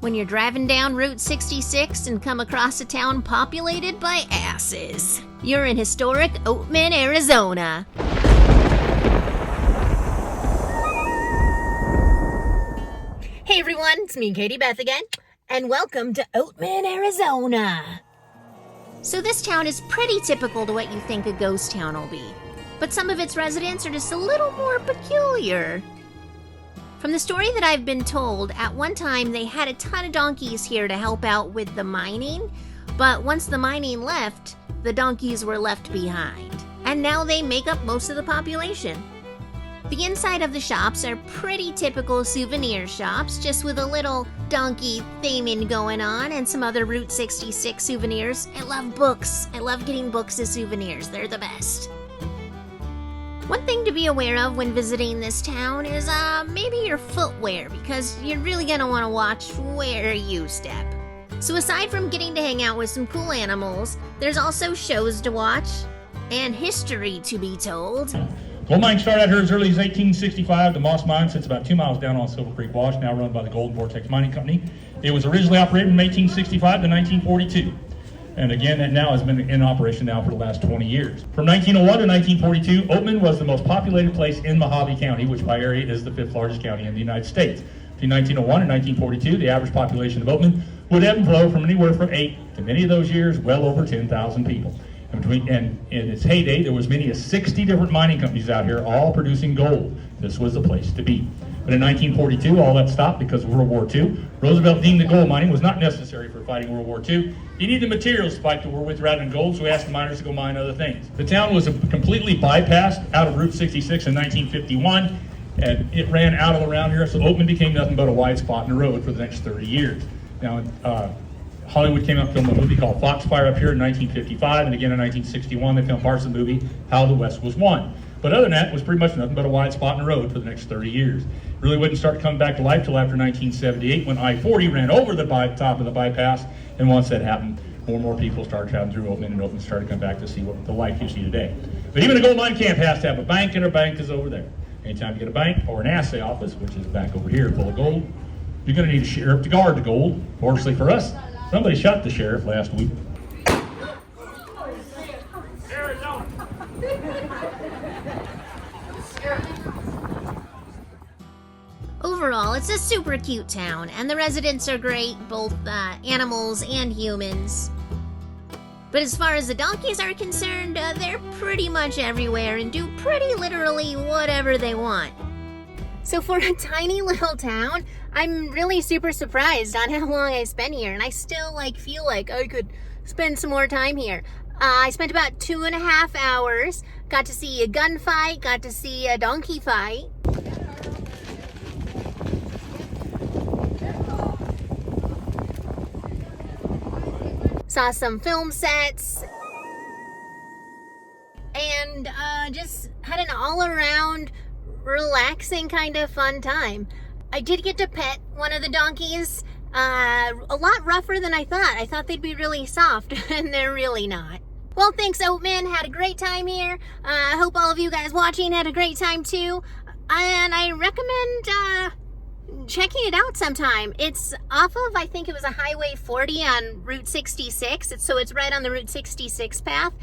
when you're driving down Route 66 and come across a town populated by asses. You're in historic Oatman, Arizona. Hey everyone, it's me, KatieBeth again, and welcome to Oatman, Arizona. So this town is pretty typical to what you think a ghost town will be, but some of its residents are just a little more peculiar. From the story that I've been told, at one time they had a ton of donkeys here to help out with the mining, but once the mining left, the donkeys were left behind, and now they make up most of the population. The inside of the shops are pretty typical souvenir shops, just with a little donkey theming going on and some other Route 66 souvenirs. I love books. I love getting books as souvenirs. They're the best. One thing to be aware of when visiting this town is maybe your footwear, because you're really going to want to watch where you step. So aside from getting to hang out with some cool animals, there's also shows to watch and history to be told. Gold mining started out here as early as 1865. The Moss Mine sits about 2 miles down on Silver Creek Wash, now run by the Golden Vortex Mining Company. It was originally operated from 1865 to 1942. And again, that now has been in operation now for the last 20 years. From 1901 to 1942, Oatman was the most populated place in Mojave County, which by area is the 5th largest county in the United States. Between 1901 and 1942, the average population of Oatman would ebb and flow from anywhere from 8 to many of those years, well over 10,000 people. And in its heyday, there was many as 60 different mining companies out here, all producing gold. This was the place to be. But in 1942, all that stopped because of World War II. Roosevelt deemed that gold mining was not necessary for fighting World War II. He needed materials to fight the war with rather than gold, so he asked the miners to go mine other things. The town was completely bypassed out of Route 66 in 1951, and it ran out of around here, so Oatman became nothing but a wide spot in the road for the next 30 years. Now, Hollywood came out and filmed a movie called Foxfire up here in 1955, and again in 1961 they filmed parts of the movie How the West Was Won. But other than that, it was pretty much nothing but a wide spot in the road for the next 30 years. It really wouldn't start coming back to life till after 1978 when I-40 ran over the top of the bypass, and once that happened, more and more people started traveling through Oatman, and Oatman started coming back to see what the life you see today. But even a gold mine camp has to have a bank, and our bank is over there. Anytime you get a bank or an assay office, which is back over here full of gold, you're going to need a sheriff to guard the gold. Fortunately for us, somebody shot the sheriff last week. Overall, it's a super cute town, and the residents are great, both animals and humans. But as far as the donkeys are concerned, they're pretty much everywhere and do pretty literally whatever they want. So for a tiny little town, I'm really super surprised on how long I spent here, and I still feel like I could spend some more time here. I spent about 2.5 hours, got to see a gunfight, got to see a donkey fight. Saw some film sets, and just had an all-around relaxing kind of fun time. I did get to pet one of the donkeys, a lot rougher than I thought. I thought they'd be really soft, and they're really not. Well, thanks Oatman, had a great time here. I hope all of you guys watching had a great time too, and I recommend checking it out sometime. It's off of, I think it was a Highway 40 on Route 66, so it's right on the Route 66 path,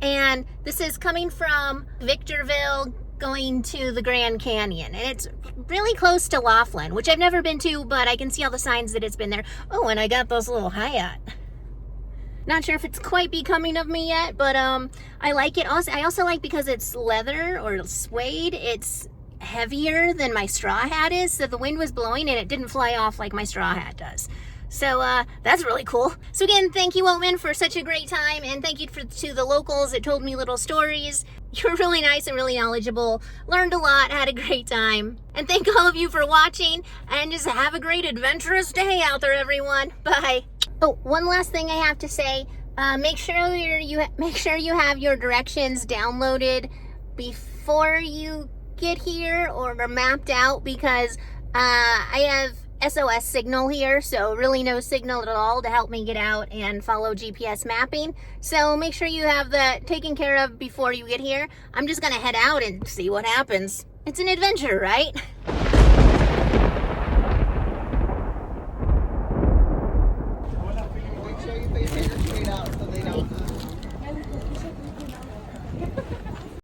and this is coming from Victorville going to the Grand Canyon, and it's really close to Laughlin, which I've never been to, but I can see all the signs that it's been there. Oh, and I got those little Hayat. Not sure if it's quite becoming of me yet, but I like it. I also like because it's leather or suede. It's heavier than my straw hat is, so the wind was blowing and it didn't fly off like my straw hat does. So that's really cool. So again, thank you Oatman for such a great time, and thank you to the locals that told me little stories. You're really nice and really knowledgeable. Learned a lot, had a great time. And thank all of you for watching, and just have a great adventurous day out there, everyone. Bye. Oh, one last thing I have to say. Make sure you have your directions downloaded before you get here, or are mapped out, because I have SOS signal here, so really no signal at all to help me get out and follow GPS mapping. So make sure you have that taken care of before you get here. I'm just gonna head out and see what happens. It's an adventure, right?